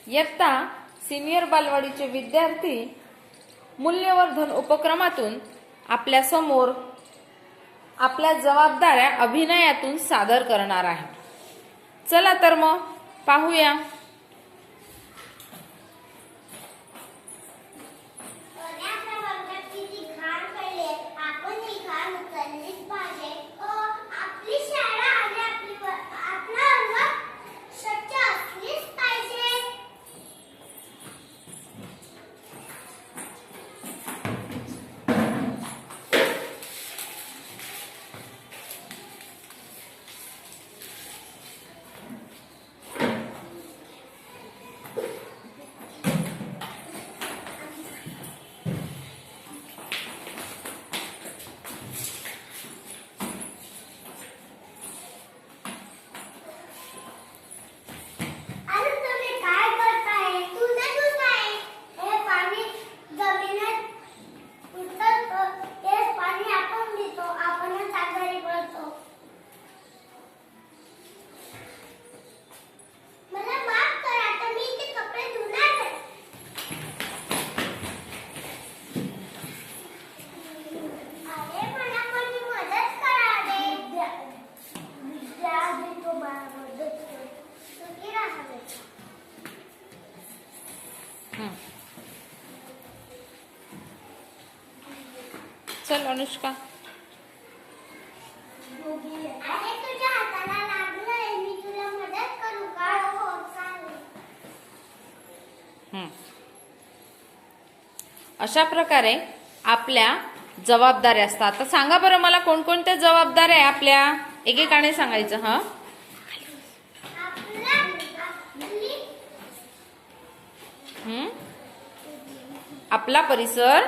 इयत्ता सिनियर बालवाडीचे विद्यार्थी मूल्यवर्धन उपक्रमातून आपल्या समोर आपल्या जबाबदाऱ्या अभिनयातून सादर करणार आहे। चला तर मग पाहूया। चल अनुष्का, तुझ्या हाताला लागलंय, मी तुला मदत करू का? हो चालेल। अशा प्रकारे आपल्या जबाबदाऱ्या असतात। आता सांगा बरं मला कोणकोणत्या जबाबदाऱ्या आहे आपल्या, एकेकाने सांगायचं। आपला परिसर